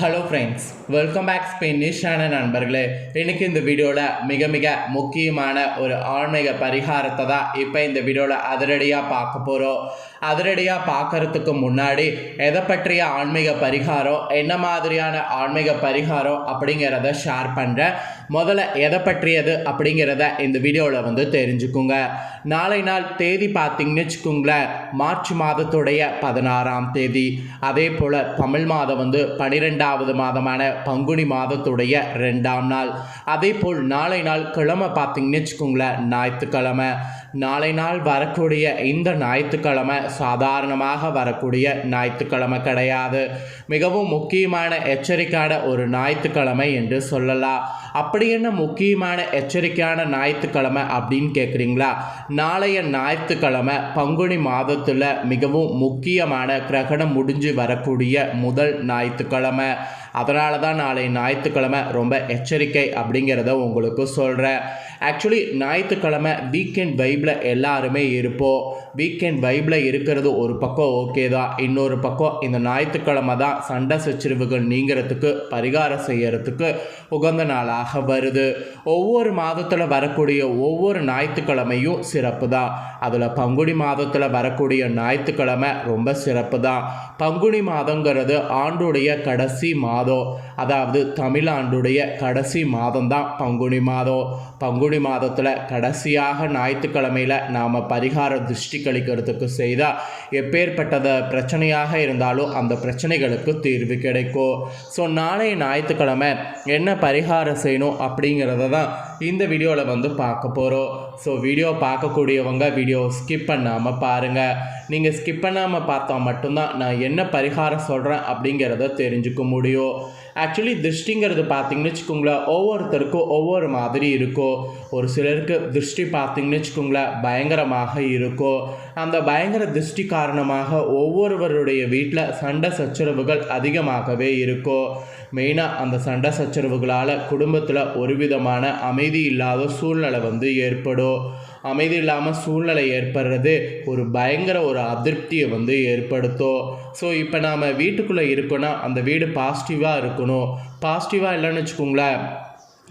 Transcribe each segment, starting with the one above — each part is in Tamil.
ஹலோ ஃப்ரெண்ட்ஸ், வெல்கம் பேக் ஸ்பெயினிஷான நண்பர்களே. இன்றைக்கி இந்த வீடியோவில் மிக மிக முக்கியமான ஒரு ஆன்மீக பரிகாரத்தை தான் இப்போ இந்த வீடியோவில் அதிரடியாக பார்க்க போகிறோம். அதிரடியாக பார்க்கறதுக்கு முன்னாடி எதை பற்றிய ஆன்மீக பரிகாரம், என்ன மாதிரியான ஆன்மீக பரிகாரம் அப்படிங்கிறத ஷேர் பண்ணுறேன். முதல்ல எதை பற்றியது அப்படிங்கிறத இந்த வீடியோவில் தெரிஞ்சுக்குங்க. நாளை நாள் தேதி பார்த்திங்கன்னு வச்சுக்கோங்களேன், மார்ச் மாதத்துடைய 16ஆம் தேதி. அதே போல் தமிழ் மாதம் 12வது மாதமான பங்குனி மாதத்துடைய 2ஆம் நாள். அதே போல் நாளை நாள் கிழமை பார்த்திங்கன்னு வச்சுக்கோங்களேன், ஞாயிற்றுக்கிழமை. நாளை நாள் வரக்கூடிய இந்த ஞாயிற்றுக்கிழமை சாதாரணமாக வரக்கூடிய ஞாயிற்றுக்கிழமை கிடையாது. மிகவும் முக்கியமான எச்சரிக்கையான ஒரு ஞாயிற்றுக்கிழமை என்று சொல்லலாம். அப்படி என்ன முக்கியமான எச்சரிக்கையான ஞாயிற்றுக்கிழமை அப்படின்னு கேட்குறீங்களா? நாளைய ஞாயிற்றுக்கிழமை பங்குனி மாதத்தில் மிகவும் முக்கியமான கிரகணம் முடிஞ்சு வரக்கூடிய முதல் ஞாயிற்றுக்கிழமை. அதனால தான் நாளை ஞாயிற்றுக்கிழமை ரொம்ப எச்சரிக்கை அப்படிங்கிறத உங்களுக்கு சொல்கிறேன். ஆக்சுவலி ஞாயிற்றுக்கிழமை வீக்கெண்ட் வைப்பில் எல்லாருமே இருப்போம். வீக்கெண்ட் வைப்பில் இருக்கிறது ஒரு பக்கம் ஓகே தான். இன்னொரு பக்கம் இந்த ஞாயிற்றுக்கிழமை தான் சண்டை சச்சரவுகள் நீங்கிறதுக்கு பரிகாரம் செய்யறதுக்கு உகந்த நாளாக வருது. ஒவ்வொரு மாதத்தில் வரக்கூடிய ஒவ்வொரு ஞாயிற்றுக்கிழமையும் சிறப்பு தான். அதில் பங்குனி மாதத்தில் வரக்கூடிய ஞாயிற்றுக்கிழமை ரொம்ப சிறப்பு தான். பங்குனி மாதங்கிறது ஆண்டுடைய கடைசி மாதம். அதாவது தமிழாண்டுடைய கடைசி மாதம் தான் பங்குனி மாதம். பங்குனி மாதத்தில் கடைசியாக ஞாயிற்றுக்கிழமையில் நாம் பரிகார திருஷ்டி கழிக்கிறதுக்கு செய்தால் எப்பேற்பட்டத பிரச்சனையாக இருந்தாலும் அந்த பிரச்சனைகளுக்கு தீர்வு கிடைக்கும். ஸோ நாளைய ஞாயிற்றுக்கிழமை என்ன பரிகாரம் செய்யணும் அப்படிங்கிறத தான் இந்த வீடியோவில் பார்க்க போகிறோம். ஸோ வீடியோ பார்க்கக்கூடியவங்க வீடியோ ஸ்கிப் பண்ணாமல் பாருங்கள். நீங்கள் ஸ்கிப் பண்ணாமல் பார்த்தா மட்டும்தான் நான் என்ன பரிகாரம் சொல்கிறேன் அப்படிங்கிறத தெரிஞ்சுக்க முடியும். ஆக்சுவலி திருஷ்டிங்கிறது பார்த்திங்கன்னு வச்சுக்கோங்களேன், ஒவ்வொருத்தருக்கும் ஒவ்வொரு மாதிரி இருக்கும். ஒரு சிலருக்கு திருஷ்டி பார்த்திங்கன்னு வச்சுக்கோங்களேன் பயங்கரமாக இருக்கும். அந்த பயங்கர திருஷ்டி காரணமாக ஒவ்வொருவருடைய வீட்டில் சண்டை சச்சரவுகள் அதிகமாகவே இருக்கும். மெயினாக அந்த சண்டை சச்சரவுகளால் குடும்பத்தில் ஒரு விதமான அமைதி இல்லாத சூழ்நிலை ஏற்படும். அமைதி இல்லாமல் சூழ்நிலை ஏற்படுறது ஒரு பயங்கர ஒரு அதிருப்தியை ஏற்படுத்தும். ஸோ இப்போ நாம் வீட்டுக்குள்ளே இருக்கோன்னா அந்த வீடு பாசிட்டிவாக இருக்கணும். பாசிட்டிவாக இல்லைன்னு வச்சுக்கோங்களேன்,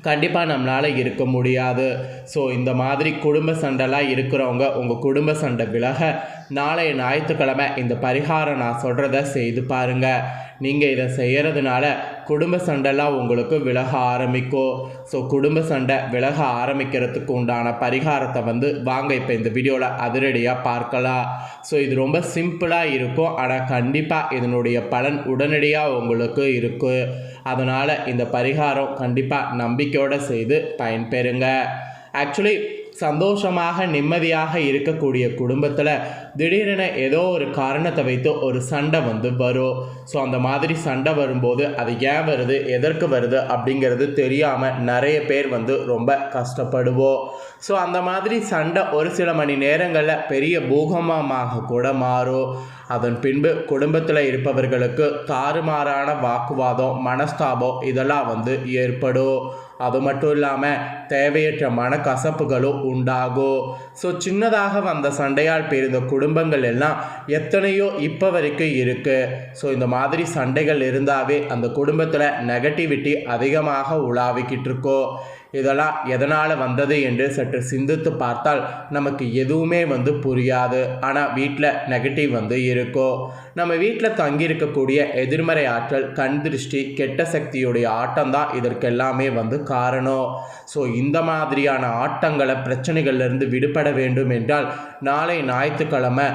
கண்டிப்பாக நம்மளால் இருக்க முடியாது. ஸோ இந்த மாதிரி குடும்ப சண்டைலாம் இருக்கிறவங்க உங்கள் குடும்ப சண்டை விலக நாளைய ஞாயிற்றுக்கிழமை இந்த பரிகாரம் நான் சொல்கிறத செய்து பாருங்கள். நீங்கள் இதை செய்கிறதுனால குடும்ப சண்டைலாம் உங்களுக்கு விலக ஆரம்பிக்கும். ஸோ குடும்ப சண்டை விலக ஆரம்பிக்கிறதுக்கு உண்டான பரிகாரத்தை வாங்க இப்போ இந்த வீடியோவில் அதிரடியாக பார்க்கலாம். ஸோ இது ரொம்ப சிம்பிளாக இருக்கும், ஆனால் கண்டிப்பாக இதனுடைய பலன் உடனடியாக உங்களுக்கு இருக்கும். அதனால் இந்த பரிகாரம் கண்டிப்பாக நம்பிக்கையோடு செய்து பயன்பெறுங்க. ஆக்சுவலி சந்தோஷமாக நிம்மதியாக இருக்கக்கூடிய குடும்பத்தில் திடீரென ஏதோ ஒரு காரணத்தை வைத்து ஒரு சண்டை வரும். ஸோ அந்த மாதிரி சண்டை வரும்போது அது ஏன் வருது, எதற்கு வருது அப்படிங்கிறது தெரியாமல் நிறைய பேர் ரொம்ப கஷ்டப்படுவோம். ஸோ அந்த மாதிரி சண்டை ஒரு சில மணி நேரங்களில் பெரிய பூகம்பமாக கூட மாறும். அதன் பின்பு குடும்பத்தில் இருப்பவர்களுக்கு தாறுமாறான வாக்குவாதம், மனஸ்தாபம் இதெல்லாம் ஏற்படும். அது மட்டும் இல்லாமல் தேவையற்ற மனக்கசப்புகளும் உண்டாகும். ஸோ சின்னதாக வந்த சண்டையால் பிரிந்த குடும்பங்கள் எல்லாம் எத்தனையோ இப்போ வரைக்கும் இருக்குது. ஸோ இந்த மாதிரி சண்டைகள் இருந்தாவே அந்த குடும்பத்தில் நெகட்டிவிட்டி அதிகமாக உலாவிக்கிட்டு இருக்கோம். இதெல்லாம் எதனால் வந்தது என்று சற்று சிந்தித்து பார்த்தால் நமக்கு எதுவுமே புரியாது. ஆனால் வீட்டில் நெகட்டிவ் இருக்கும். நம்ம வீட்டில் தங்கியிருக்கக்கூடிய எதிர்மறை ஆற்றல், கண் திருஷ்டி, கெட்ட சக்தியுடைய ஆட்டம் தான் இதற்கெல்லாமே காரணம். ஸோ இந்த மாதிரியான ஆட்டங்களை பிரச்சனைகள்லேருந்து விடுபட வேண்டும் என்றால் நாளை ஞாயிற்றுக்கிழமை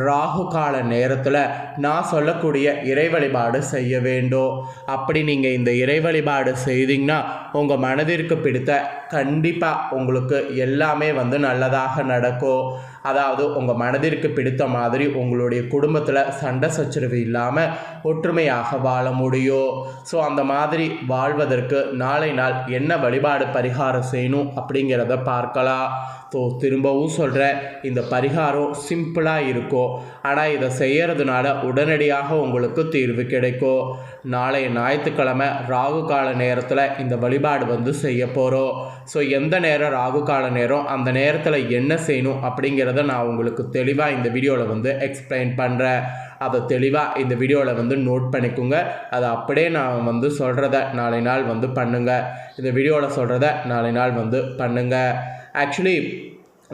ராகு கால நேரத்தில் நான் சொல்லக்கூடிய இறை வழிபாடு செய்ய வேண்டும். அப்படி நீங்கள் இந்த இறை வழிபாடு செய்தீங்கன்னா உங்கள் மனதிற்கு பிடித்த கண்டிப்பாக உங்களுக்கு எல்லாமே நல்லதாக நடக்கும். அதாவது உங்கள் மனதிற்கு பிடித்த மாதிரி உங்களுடைய குடும்பத்தில் சண்டை சச்சரவு இல்லாமல் ஒற்றுமையாக வாழ முடியும். ஸோ அந்த மாதிரி வாழ்வதற்கு நாளை நாள் என்ன வழிபாடு பரிகாரம் செய்யணும் அப்படிங்கிறத பார்க்கலாம். ஸோ திரும்பவும் சொல்கிறேன், இந்த பரிகாரம் சிம்பிளாக இருக்கும், ஆனால் இதை செய்கிறதுனால உடனடியாக உங்களுக்கு தீர்வு கிடைக்கும். நாளைய ஞாயிற்றுக்கிழமை ராகு கால நேரத்தில் இந்த வழிபாடு செய்ய போகிறோம். ஸோ எந்த நேரம் ராகு கால நேரம், அந்த நேரத்தில் என்ன செய்யணும் அப்படிங்கிறத நான் உங்களுக்கு தெளிவாக இந்த வீடியோவில் எக்ஸ்பிளைன் பண்ணுறேன். அதை தெளிவாக இந்த வீடியோவில் வந்து நோட் பண்ணிக்கோங்க. அதை அப்படியே நான் வந்து சொல்கிறத நாளை நாள் வந்து பண்ணுங்கள். இந்த வீடியோவில் சொல்கிறத நாளை நாள் வந்து பண்ணுங்கள். ஆக்சுவலி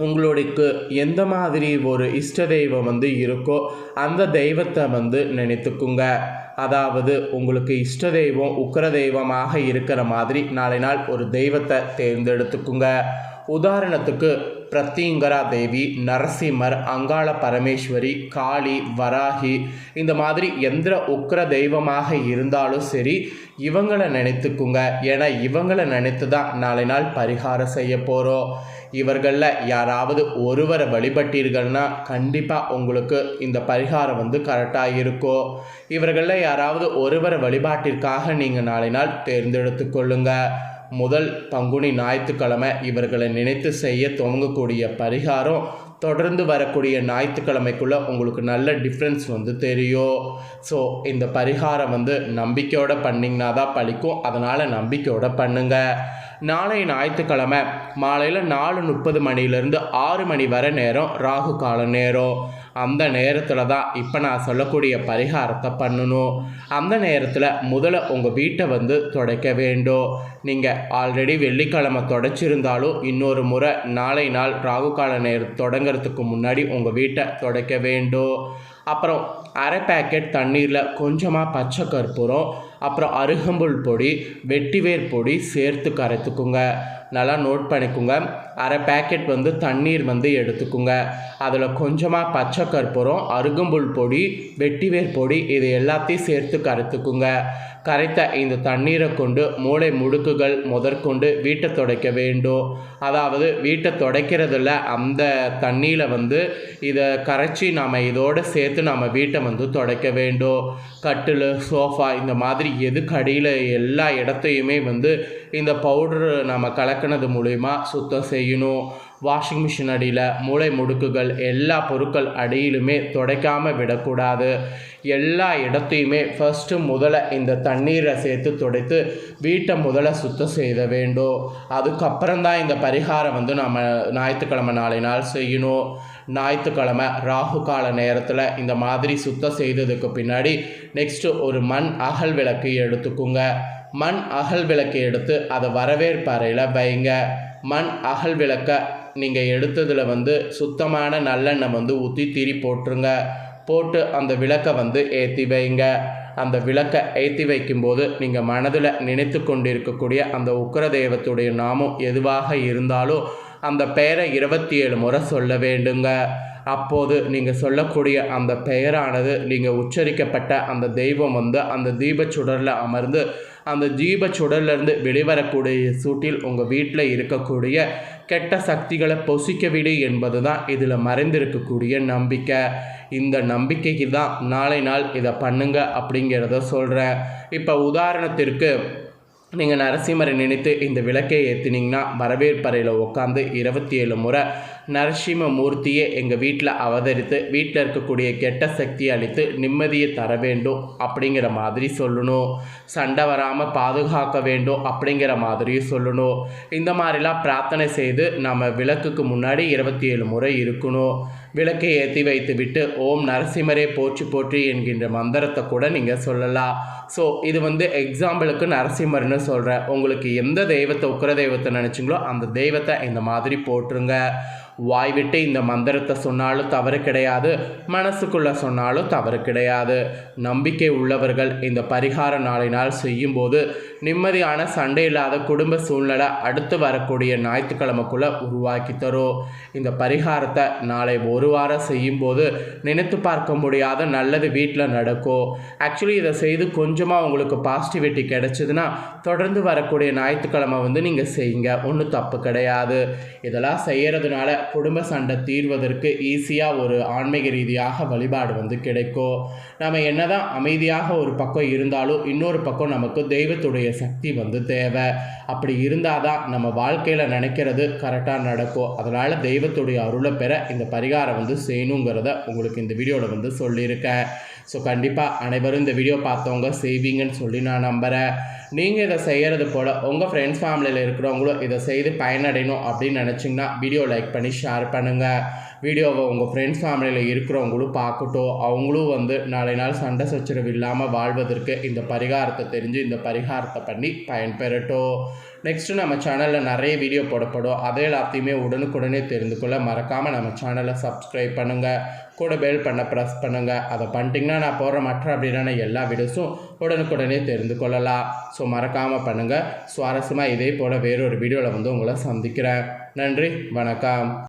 உங்களுக்கு எந்த மாதிரி ஒரு இஷ்ட தெய்வம் வந்து இருக்கோ அந்த தெய்வத்தை வந்து நினைத்துக்குங்க. அதாவது உங்களுக்கு இஷ்ட தெய்வம் உக்கிர தெய்வமாக இருக்கிற மாதிரி நாளை நாள் ஒரு தெய்வத்தை தேர்ந்தெடுத்துக்குங்க. உதாரணத்துக்கு பிரத்யங்கரா தேவி, நரசிம்மர், அங்காள பரமேஸ்வரி, காளி, வராகி, இந்த மாதிரி எந்த உக்கிர தெய்வமாக இருந்தாலும் சரி இவங்களை நினைத்துக்குங்க. ஏன்னா இவங்களை நினைத்து தான் நாளை நாள் பரிகாரம் செய்ய போகிறோம். இவர்களில் யாராவது ஒருவரை வழிபட்டீர்கள்னா கண்டிப்பாக உங்களுக்கு இந்த பரிகாரம் வந்து கரெக்டாக இருக்கும். இவர்களில் யாராவது ஒருவரை வழிபாட்டிற்காக நீங்கள் நாளை நாள் தேர்ந்தெடுத்து கொள்ளுங்க. முதல் பங்குனி ஞாயிற்றுக்கிழமை இவர்களை நினைத்து செய்ய துவங்கக்கூடிய பரிகாரம் தொடர்ந்து வரக்கூடிய ஞாயிற்றுக்கிழமைக்குள்ளே உங்களுக்கு நல்ல டிஃப்ரென்ஸ் வந்து தெரியும். ஸோ இந்த பரிகாரம் வந்து நம்பிக்கையோடு பண்ணிங்கன்னா தான் பலிக்கும். அதனால் நம்பிக்கையோடு பண்ணுங்கள். நாளை ஞாயிற்றுக்கிழமை மாலையில் 4:30 மணிலேருந்து 6 மணி வரை நேரம் ராகு கால நேரம். அந்த நேரத்தில் தான் இப்போ நான் சொல்லக்கூடிய பரிகாரத்தை பண்ணணும். அந்த நேரத்தில் முதல்ல உங்கள் வீட்டை வந்து துடைக்க வேண்டும். நீங்கள் ஆல்ரெடி வெள்ளிக்கிழமை துடைச்சிருந்தாலும் இன்னொரு முறை நாளை நாள் ராகு கால நேரம் தொடங்கிறதுக்கு முன்னாடி உங்கள் வீட்டை துடைக்க வேண்டும். அப்புறம் அரை பேக்கெட் தண்ணீரில் கொஞ்சமாக பச்சை கற்பூரம், அப்புறம் அருகம்புல் பொடி, வெட்டிவேர் பொடி சேர்த்து கரைத்துக்குங்க. நல்லா நோட் பண்ணிக்கோங்க. அரை பேக்கெட் வந்து தண்ணீர் வந்து எடுத்துக்குங்க. அதில் கொஞ்சமாக பச்சை கற்பூரம், அருகம்புல் பொடி, வெட்டிவேர் பொடி இது எல்லாத்தையும் சேர்த்து கரைத்துக்குங்க. கரைத்த இந்த தண்ணீரை கொண்டு மூளை முடுக்குகள் முதற்கொண்டு வீட்டை துடைக்க வேண்டும். அதாவது வீட்டை துடைக்கிறதுல அந்த தண்ணியில் வந்து இதை கரைச்சி நாம் இதோடு சேர்த்து நம்ம வீட்டை வந்து துடைக்க வேண்டும். கட்டில், சோஃபா இந்த மாதிரி எதுக்கு அடியில் எல்லா இடத்தையுமே வந்து இந்த பவுடரு நம்ம கலக்கினது மூலிமா சுத்தம் செய்யணும். வாஷிங் மிஷின் அடியில் மூளை முடுக்குகள் எல்லா பொருட்கள் அடியிலுமே துடைக்காமல் விடக்கூடாது. எல்லா இடத்தையுமே முதல்ல இந்த தண்ணீரை சேர்த்து துடைத்து வீட்டை முதல்ல சுத்தம் செய்த வேண்டும். அதுக்கப்புறம்தான் இந்த பரிகாரம் வந்து நம்ம ஞாயிற்றுக்கிழமை நாளை நாள் செய்யணும். ஞாயிற்றுக்கிழமை ராகு கால நேரத்தில் இந்த மாதிரி சுத்தம் செய்ததுக்கு பின்னாடி நெக்ஸ்ட்டு ஒரு மண் அகல் விளக்கு எடுத்துக்குங்க. மண் அகல் விளக்கு எடுத்து அதை வரவேற்பறையில் வைங்க. மண் அகல் விளக்கை நீங்கள் எடுத்ததில் வந்து சுத்தமான நல்லெண்ணெய் வந்து ஊற்றி திரி போட்டுருங்க. போட்டு அந்த விளக்கை வந்து ஏற்றி வைங்க. அந்த விளக்கை ஏற்றி வைக்கும்போது நீங்கள் மனதில் நினைத்து கொண்டிருக்கக்கூடிய அந்த உக்கிர தெய்வத்துடைய நாமம் எதுவாக இருந்தாலும் அந்த பெயரை 27 முறை சொல்ல வேண்டுங்க. அப்போது நீங்கள் சொல்லக்கூடிய அந்த பெயரானது நீங்கள் உச்சரிக்கப்பட்ட அந்த தெய்வம் வந்து அந்த தீபச்சுடரில் அமர்ந்து அந்த தீபச்சுடர்லேருந்து வெளிவரக்கூடிய சூட்டில் உங்கள் வீட்டில் இருக்கக்கூடிய கெட்ட சக்திகளை பொசிக்க விடு என்பது தான் இதில் மறைந்திருக்கக்கூடிய நம்பிக்கை. இந்த நம்பிக்கைக்கு தான் நாளை நாள் இதை பண்ணுங்க அப்படிங்கிறத சொல்கிறேன். இப்போ உதாரணத்திற்கு நீங்கள் நரசிம்மரை நினைத்து இந்த விளக்கை ஏற்றினீங்கன்னா வரவேற்பறையில் உட்காந்து 27 முறை நரசிம்ம மூர்த்தியே எங்கள் வீட்டில் அவதரித்து வீட்டில் இருக்கக்கூடிய கெட்ட சக்தியை அளித்து நிம்மதியை தர வேண்டும் அப்படிங்கிற மாதிரி சொல்லணும். சண்டை வராமல் பாதுகாக்க வேண்டும் அப்படிங்கிற மாதிரியும் சொல்லணும். இந்த மாதிரிலாம் பிரார்த்தனை செய்து நம்ம விளக்குக்கு முன்னாடி 27 முறை இருக்கணும். விளக்கை ஏற்றி வைத்து விட்டு ஓம் நரசிம்மரே போற்றி போற்றி என்கின்ற மந்திரத்தை கூட நீங்கள் சொல்லலாம். ஸோ இது வந்து எக்ஸாம்பிளுக்கு நரசிம்மர்னு சொல்கிறேன். உங்களுக்கு எந்த தெய்வத்தை உக்கிர தெய்வத்தை நினச்சிங்களோ அந்த தெய்வத்தை இந்த மாதிரி போட்டுருங்க. வாய் விட்டு இந்த மந்திரத்தை சொன்னாலும் தவறு கிடையாது, மனசுக்குள்ளே சொன்னாலும் தவறு கிடையாது. நம்பிக்கை உள்ளவர்கள் இந்த பரிகார நாளை நாள் செய்யும்போது நிம்மதியான சண்டை இல்லாத குடும்ப சூழ்நிலை அடுத்து வரக்கூடிய ஞாயிற்றுக்கிழமைக்குள்ளே உருவாக்கி தரும். இந்த பரிகாரத்தை நாளை ஒரு வாரம் செய்யும்போது நினைத்து பார்க்க முடியாத நல்லது வீட்டில் நடக்கும். ஆக்சுவலி இதை செய்து கொஞ்சமாக உங்களுக்கு பாசிட்டிவிட்டி கிடைச்சதுன்னா தொடர்ந்து வரக்கூடிய ஞாயிற்றுக்கிழமை வந்து நீங்கள் செய்யுங்க, ஒன்றும் தப்பு கிடையாது. இதெல்லாம் செய்கிறதுனால குடும்ப சண்டை தீர்வதற்கு ஈஸியாக ஒரு ஆன்மீக ரீதியாக வழிபாடு வந்து கிடைக்கும். நம்ம என்னதான் அமைதியாக ஒரு பக்கம் இருந்தாலும் இன்னொரு பக்கம் நமக்கு தெய்வத்துடைய சக்தி வந்து தேவை. அப்படி இருந்தால் தான் நம்ம வாழ்க்கையில் நினைக்கிறது கரெக்டாக நடக்கும். அதனால் தெய்வத்துடைய அருளை பெற இந்த பரிகாரம் வந்து செய்யணுங்கிறத உங்களுக்கு இந்த வீடியோவில் வந்து சொல்லியிருக்கேன். ஸோ கண்டிப்பாக அனைவரும் இந்த வீடியோ பார்த்தவங்க செய்வீங்கன்னு சொல்லி நான் நம்புகிறேன். நீங்கள் இதை செய்கிறது போல் உங்கள் ஃப்ரெண்ட்ஸ் ஃபேமிலியில் இருக்கிறவங்களும் இதை செய்து பயனடையணும் அப்படின்னு நினச்சிங்கன்னா வீடியோ லைக் பண்ணி ஷேர் பண்ணுங்கள். வீடியோவை உங்கள் ஃப்ரெண்ட்ஸ் ஃபேமிலியில் இருக்கிறவங்களும் பார்க்கட்டும். அவங்களும் வந்து நாளை நாள் சண்டை சச்சரவு இல்லாமல் வாழ்வதற்கு இந்த பரிகாரத்தை தெரிஞ்சு இந்த பரிகாரத்தை பண்ணி பயன்பெறட்டும். நெக்ஸ்ட்டு நம்ம சேனலில் நிறைய வீடியோ போடப்படும். அதை எல்லாத்தையுமே உடனுக்குடனே தெரிந்து கொள்ள மறக்காமல் நம்ம சேனலை சப்ஸ்கிரைப் பண்ணுங்கள். கூட பெல் பண்ண ப்ரெஸ் பண்ணுங்கள். அதை பண்ணிட்டீங்கன்னா நான் போடுற மற்ற அப்படின்னா எல்லா வீடியோஸும் உடனுக்குடனே தெரிந்து கொள்ளலாம். ஸோ மறக்காமல் பண்ணுங்கள். சுவாரஸ்யமாக இதே போல் வேறொரு வீடியோவில் வந்து உங்களை சந்திக்கிறேன். நன்றி, வணக்கம்.